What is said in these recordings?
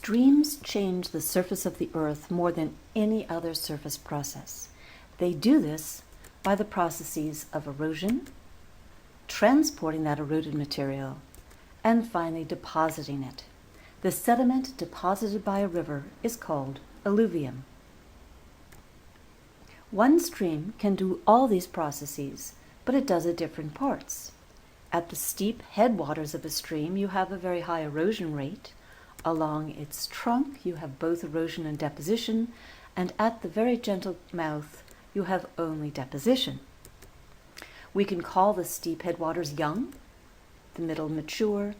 Streams change the surface of the earth more than any other surface process. They do this by the processes of erosion, transporting that eroded material, and finally depositing it. The sediment deposited by a river is called alluvium. One stream can do all these processes, but it does at different parts. At the steep headwaters of a stream, you have a very high erosion rate. Along its trunk, you have both erosion and deposition, and at the very gentle mouth, you have only deposition. We can call the steep headwaters young, the middle mature,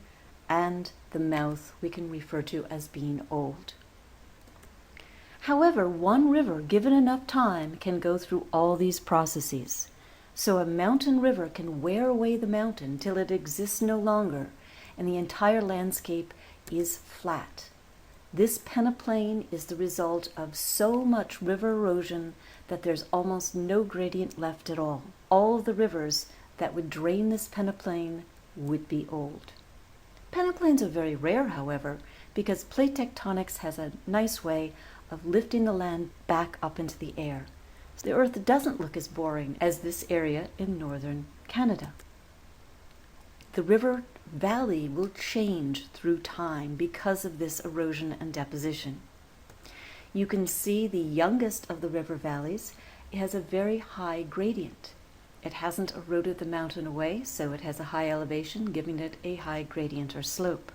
and the mouth we can refer to as being old. However, one river, given enough time, can go through all these processes. So a mountain river can wear away the mountain till it exists no longer, and the entire landscape is flat. This peneplain is the result of so much river erosion that there's almost no gradient left at all. All of the rivers that would drain this peneplain would be old. Peneplains are very rare, however, because plate tectonics has a nice way of lifting the land back up into the air. So the Earth doesn't look as boring as this area in northern Canada. The river valley will change through time because of this erosion and deposition. You can see the youngest of the river valleys. It has a very high gradient. It hasn't eroded the mountain away, so it has a high elevation, giving it a high gradient or slope.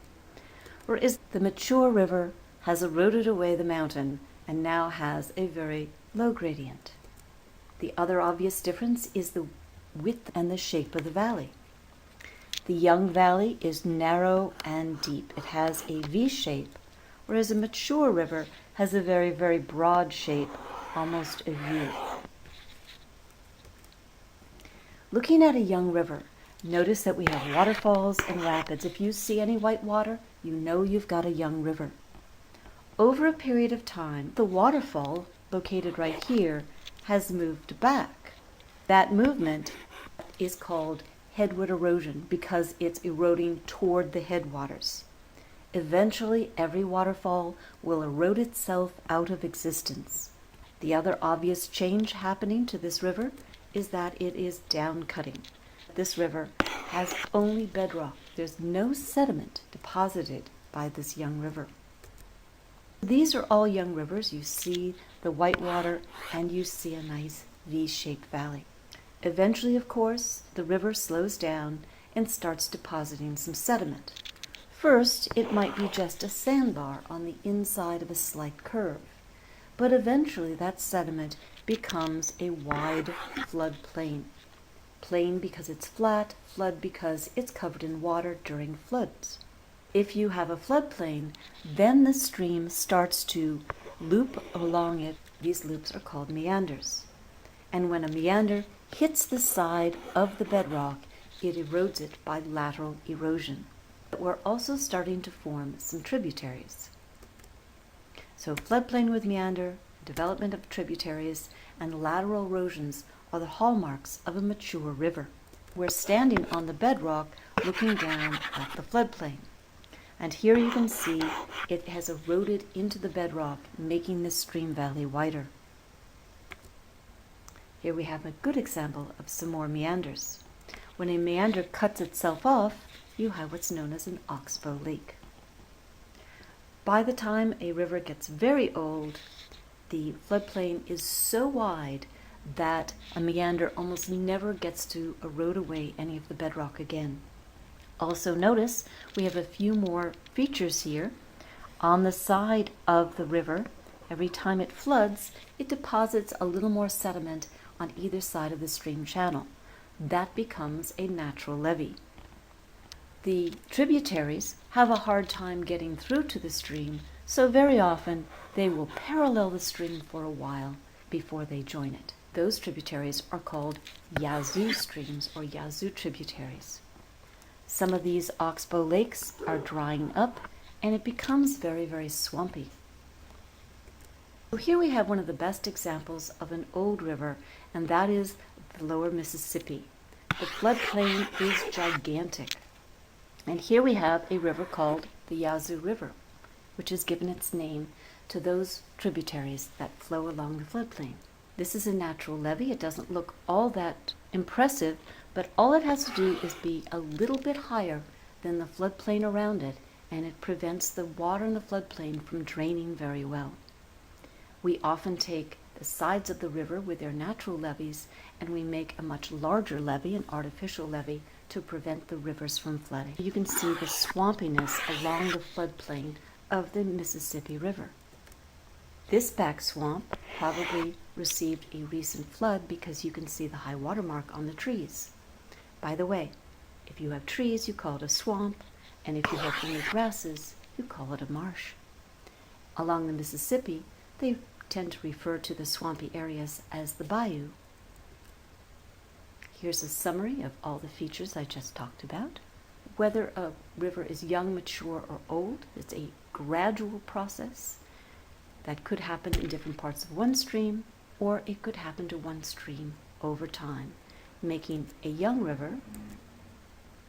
Whereas the mature river has eroded away the mountain and now has a very low gradient. The other obvious difference is the width and the shape of the valley. The young valley is narrow and deep. It has a V shape, whereas a mature river has a very, very broad shape, almost a U. Looking at a young river, notice that we have waterfalls and rapids. If you see any white water, you know you've got a young river. Over a period of time, the waterfall, located right here, has moved back. That movement is called headward erosion because it's eroding toward the headwaters. Eventually, every waterfall will erode itself out of existence. The other obvious change happening to this river is that it is down-cutting. This river has only bedrock. There's no sediment deposited by this young river. These are all young rivers. You see the white water and you see a nice V-shaped valley. Eventually, of course, the river slows down and starts depositing some sediment. First, it might be just a sandbar on the inside of a slight curve, but eventually that sediment becomes a wide floodplain. Plain because it's flat, flood because it's covered in water during floods. If you have a floodplain, then the stream starts to loop along it. These loops are called meanders. And when a meander hits the side of the bedrock, it erodes it by lateral erosion. But we're also starting to form some tributaries. So floodplain with meander, development of tributaries, and lateral erosions are the hallmarks of a mature river. We're standing on the bedrock looking down at the floodplain. And here you can see it has eroded into the bedrock, making this stream valley wider. Here we have a good example of some more meanders. When a meander cuts itself off, you have what's known as an oxbow lake. By the time a river gets very old, the floodplain is so wide that a meander almost never gets to erode away any of the bedrock again. Also notice we have a few more features here. On the side of the river, every time it floods, it deposits a little more sediment on either side of the stream channel. That becomes a natural levee. The tributaries have a hard time getting through to the stream, so very often they will parallel the stream for a while before they join it. Those tributaries are called yazoo streams or yazoo tributaries. Some of these oxbow lakes are drying up and it becomes very, very swampy. So here we have one of the best examples of an old river, and that is the lower Mississippi. The floodplain is gigantic. And here we have a river called the Yazoo River. which has given its name to those tributaries that flow along the floodplain. This is a natural levee. It doesn't look all that impressive, but all it has to do is be a little bit higher than the floodplain around it, and it prevents the water in the floodplain from draining very well. We often take the sides of the river with their natural levees, and we make a much larger levee, an artificial levee, to prevent the rivers from flooding. You can see the swampiness along the floodplain of the Mississippi River. This back swamp probably received a recent flood because you can see the high water mark on the trees. By the way, if you have trees, you call it a swamp, and if you have only grasses, you call it a marsh. Along the Mississippi, they tend to refer to the swampy areas as the bayou. Here's a summary of all the features I just talked about. Whether a river is young, mature, or old, it's a gradual process that could happen in different parts of one stream, or it could happen to one stream over time, making a young river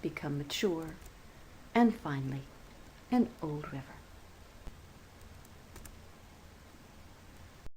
become mature, and finally, an old river.